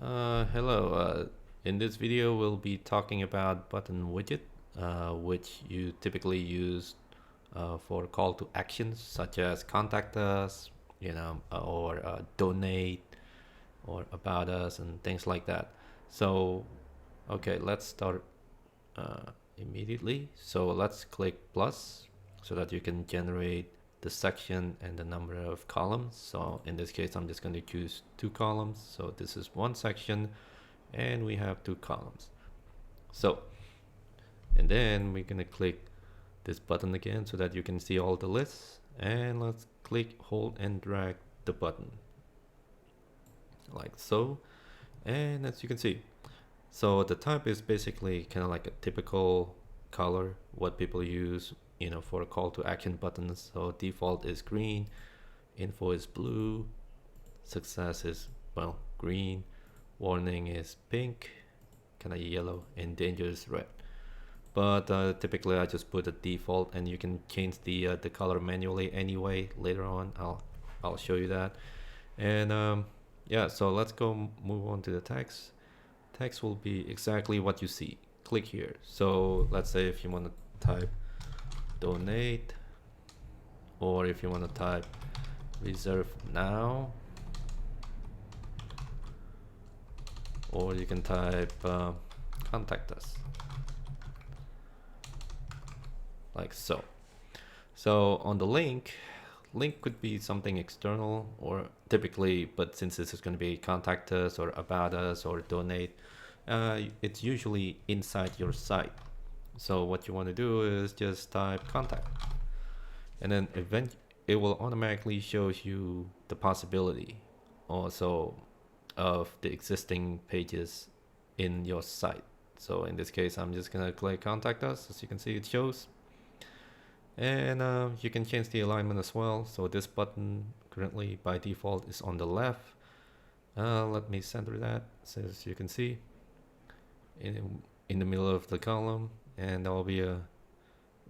Hello. In this video, we'll be talking about button widget, which you typically use for call to actions such as contact us, or donate or about us and things like that. So, okay, let's start immediately. So let's click plus so that you can generate the section and the number of columns. So in this case, I'm just going to choose 2 columns. So this is one section and we have 2 columns. So, and then we're going to click this button again so that you can see all the lists, and let's click, hold and drag the button like so. And as you can see, so the type is basically kind of like a typical color what people use for call to action buttons. So default is green, info is blue, success is, well, green, warning is pink, kind of yellow, and danger is red. But typically I just put a default, and you can change the color manually anyway. Later on I'll show you that. And yeah, so let's go move on to the text. Text will be exactly what you see. Click here. So let's say if you want to type donate, or if you want to type reserve now, or you can type contact us like so. So on the link could be something external or typically, but since this is going to be contact us or about us or donate, it's usually inside your site. So what you want to do is just type contact, and then it will automatically shows you the possibility also of the existing pages in your site. So in this case, I'm just gonna click contact us. As you can see, it shows. And you can change the alignment as well. So this button currently by default is on the left. Let me center that. So as you can see, in the middle of the column, and there will be a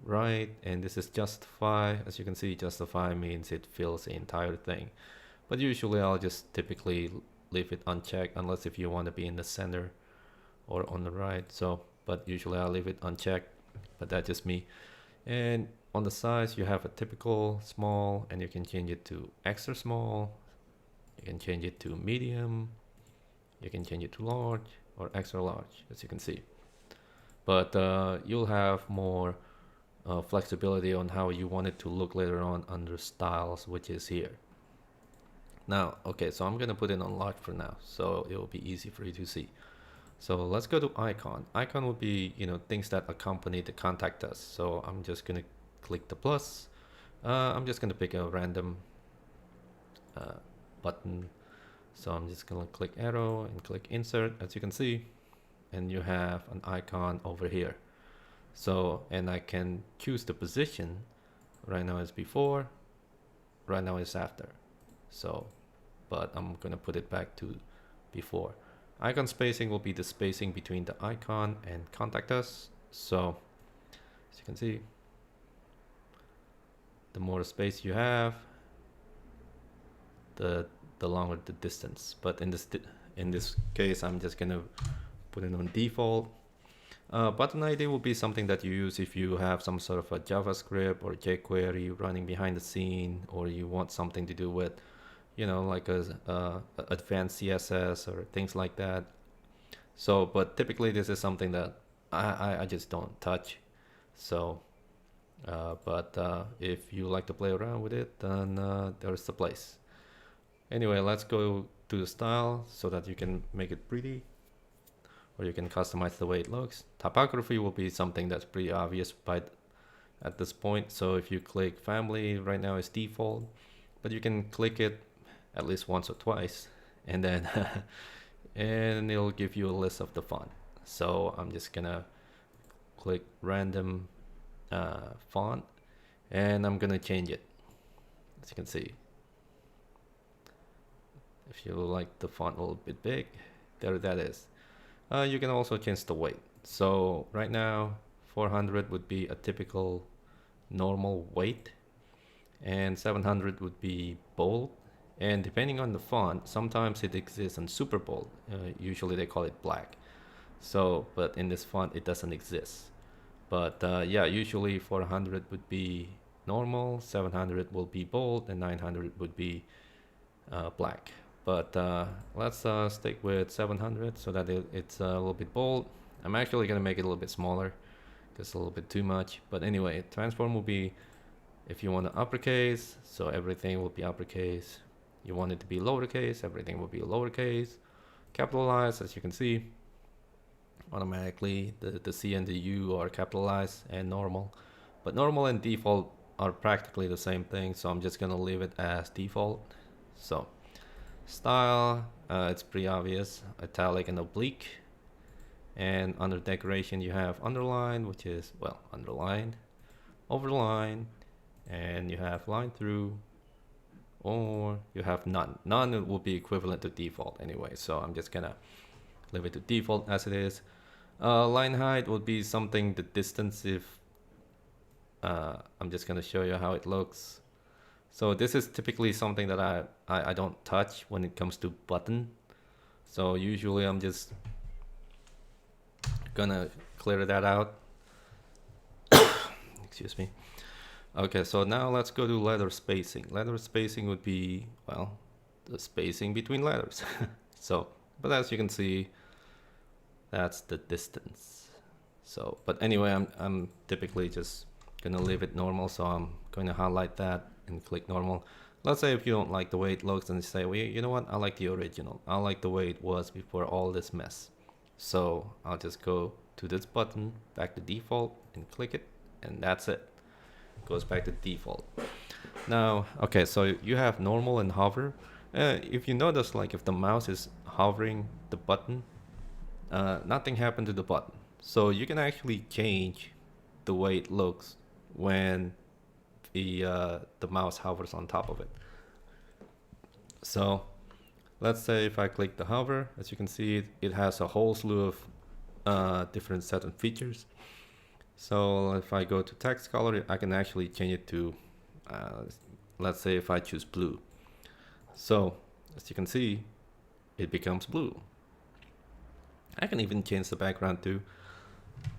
right, and this is justify. As you can see, justify means it fills the entire thing. But usually I'll just typically leave it unchecked unless if you want to be in the center or on the right. So, but usually I'll leave it unchecked, but that's just me. And on the size, you have a typical small, and you can change it to extra small. You can change it to medium. You can change it to large or extra large, as you can see. But you'll have more flexibility on how you want it to look later on under styles, which is here. Now, okay, so I'm gonna put it on large for now, so it will be easy for you to see. So let's go to icon. Icon will be, things that accompany the contact us. So I'm just gonna click the plus. I'm just gonna pick a random button. So I'm just gonna click arrow and click insert, as you can see, and you have an icon over here. So, and I can choose the position. Right now it's before, right now it's after. So, but I'm gonna put it back to before. Icon spacing will be the spacing between the icon and contact us. So as you can see, the more space you have, the longer the distance. But in this case, I'm just gonna put it on default. Button ID will be something that you use if you have some sort of a JavaScript or jQuery running behind the scene, or you want something to do with, like a advanced CSS or things like that. So, but typically this is something that I just don't touch. So, but if you like to play around with it, then there's the place. Anyway, let's go to the style so that you can make it pretty, or you can customize the way it looks. Typography will be something that's pretty obvious at this point. So if you click family, right now it's default, but you can click it at least once or twice, and then and it'll give you a list of the font. So I'm just gonna click random font, and I'm gonna change it. As you can see, if you like the font a little bit big, there that is. You can also change the weight. So right now 400 would be a typical normal weight, and 700 would be bold, And depending on the font, sometimes it exists in super bold. Usually they call it black. So, but in this font, it doesn't exist. But yeah, usually 400 would be normal, 700 will be bold, and 900 would be black. But let's stick with 700 so that it's a little bit bold. I'm actually going to make it a little bit smaller because it's a little bit too much. But anyway, transform will be, if you want to uppercase, so everything will be uppercase. You want it to be lowercase, everything will be lowercase. Capitalized, as you can see, automatically the C and the U are capitalized, and normal. But normal and default are practically the same thing, so I'm just gonna leave it as default. So style, it's pretty obvious, italic and oblique. And under decoration you have underline, which is, well, underline, overline, and you have line through, or you have none. None will be equivalent to default anyway, so I'm just gonna leave it to default as it is. Line height would be something, the distance, if I'm just gonna show you how it looks. So this is typically something that I don't touch when it comes to button. So usually I'm just gonna clear that out. Excuse me. Okay, so now let's go to letter spacing. Letter spacing would be, well, the spacing between letters. So, but as you can see, that's the distance. So, but anyway, I'm typically just gonna leave it normal. So I'm going to highlight that and click normal. Let's say if you don't like the way it looks and you say, well, you know what? I like the original. I like the way it was before all this mess. So I'll just go to this button, back to default, and click it, and that's it. Goes back to default. Now, okay, so you have normal and hover. If you notice, like if the mouse is hovering the button, nothing happened to the button. So you can actually change the way it looks when the mouse hovers on top of it. So let's say if I click the hover, as you can see, it has a whole slew of different set of features. So if I go to text color, I can actually change it to, let's say if I choose blue. So as you can see, it becomes blue. I can even change the background too.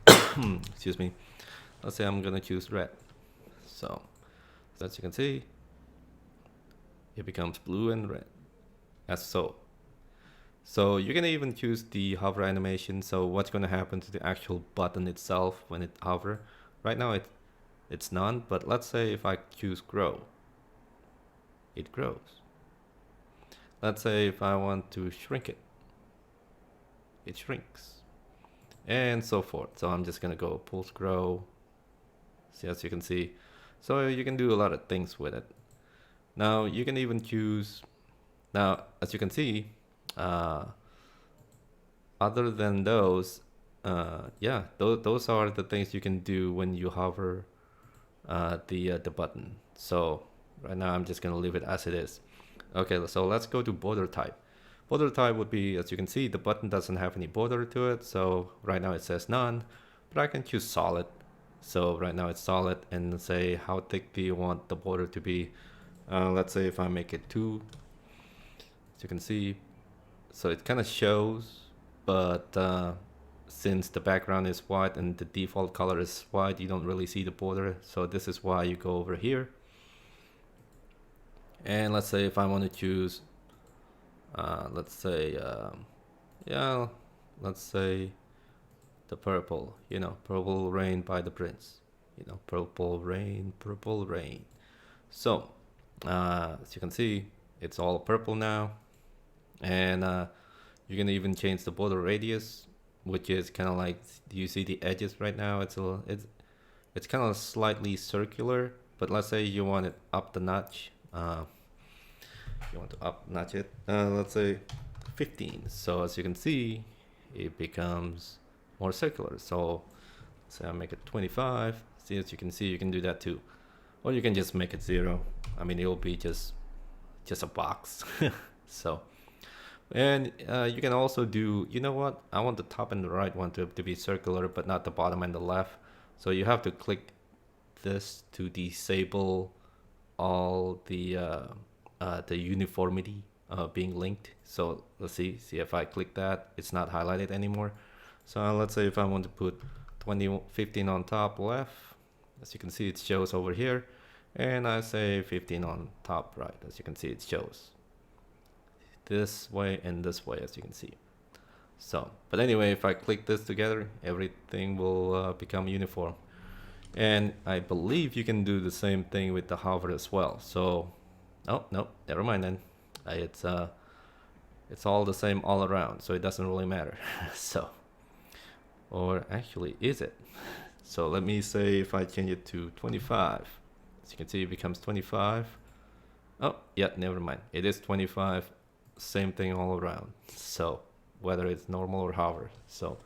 Excuse me. Let's say I'm gonna choose red. So as you can see, it becomes blue and red, as so. So you can even choose the hover animation. So what's going to happen to the actual button itself when it hover. Right now it's none, but let's say if I choose grow, it grows. Let's say if I want to shrink it, it shrinks, and so forth. So I'm just going to go pulse grow. See, as you can see, so you can do a lot of things with it. Now you can even choose, now as you can see, other than those, yeah, those are the things you can do when you hover the button. So right now I'm just gonna leave it as it is. Okay, so let's go to border type. Border type would be, as you can see, the button doesn't have any border to it. So right now it says none, but I can choose solid. So right now it's solid, and say how thick do you want the border to be. Let's say if I make it 2, as you can see, so it kind of shows, but since the background is white and the default color is white, you don't really see the border. So this is why you go over here. And let's say if I want to choose, let's say, yeah, let's say the purple, you know, Purple Rain by the Prince, you know, purple rain, purple rain. So as you can see, it's all purple now. And you can even change the border radius, which is kind of like, do you see the edges right now? It's kind of slightly circular, but let's say you want it up the notch. You want to up notch it, let's say 15. So as you can see, it becomes more circular. So say I make it 25. See, as you can see, you can do that too, or you can just make it 0. I mean, it will be just a box. So, and you can also do, you know what, I want the top and the right one to be circular, but not the bottom and the left. So you have to click this to disable all the the uniformity being linked. So let's see if I click that, it's not highlighted anymore. So let's say if I want to put 15 on top left, as you can see it shows over here, and I say 15 on top right, as you can see it shows this way and this way, as you can see. So, but anyway, if I click this together, everything will become uniform. And I believe you can do the same thing with the hover as well. So, oh no, never mind then. It's all the same all around, so it doesn't really matter. So, or actually, is it? So let me say if I change it to 25, as you can see, it becomes 25. Oh yeah, never mind. It is 25. Same thing all around. So whether it's normal or hover, so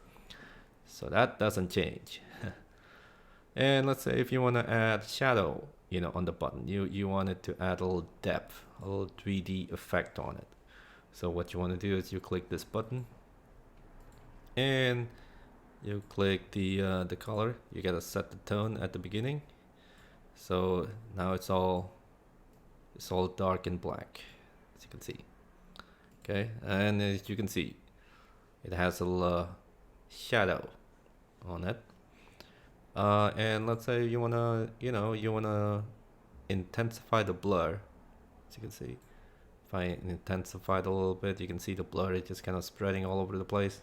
that doesn't change. And let's say if you want to add shadow, on the button, you wanted to add a little depth, a little 3D effect on it. So what you want to do is you click this button and you click the color. You gotta set the tone at the beginning. So now it's all dark and black, as you can see. Okay, and as you can see, it has a little shadow on it. And let's say you wanna intensify the blur. As you can see, if I intensify it a little bit, you can see the blur is just kind of spreading all over the place.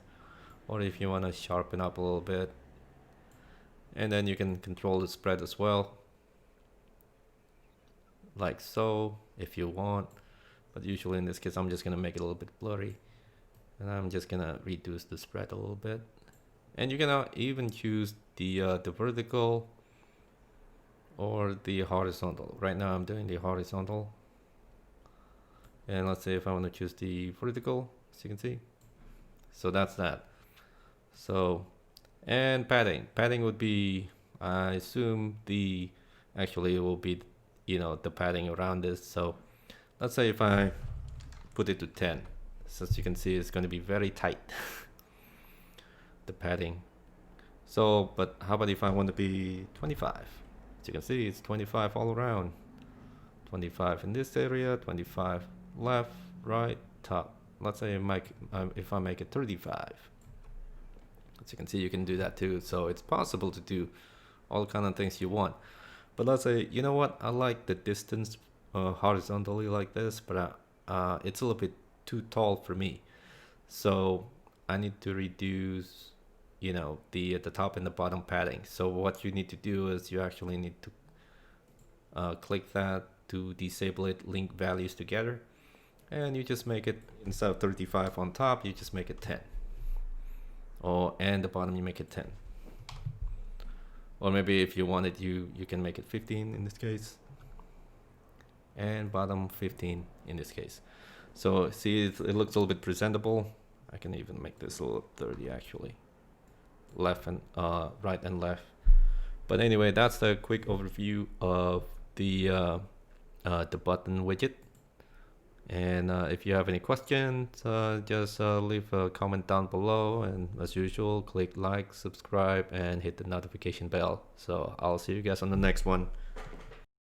Or if you want to sharpen up a little bit, and then you can control the spread as well, like so, if you want. But usually in this case, I'm just gonna make it a little bit blurry, and I'm just gonna reduce the spread a little bit. And you can even choose the vertical or the horizontal. Right now I'm doing the horizontal, and let's say if I want to choose the vertical, as you can see. So that's that. So, and padding would be, I assume actually it will be, the padding around this. So let's say if I put it to 10, so as you can see, it's going to be very tight, the padding. So, but how about if I want to be 25? As you can see, it's 25 all around. 25 in this area, 25 left, right, top. Let's say if I make it 35. As you can see, you can do that too. So it's possible to do all kind of things you want. But let's say, you know what? I like the distance horizontally like this, but it's a little bit too tall for me. So I need to reduce, the top and the bottom padding. So what you need to do is you actually need to click that to disable it, link values together, and you just make it, instead of 35 on top, you just make it 10. And the bottom you make it 10. Or maybe if you want it, you can make it 15 in this case, and bottom 15 in this case. So see, it looks a little bit presentable. I can even make this a little 30 actually, left and right and left. But anyway, that's the quick overview of the button widget. And if you have any questions, just leave a comment down below, and as usual, click like, subscribe, and hit the notification bell. So I'll see you guys on the next one.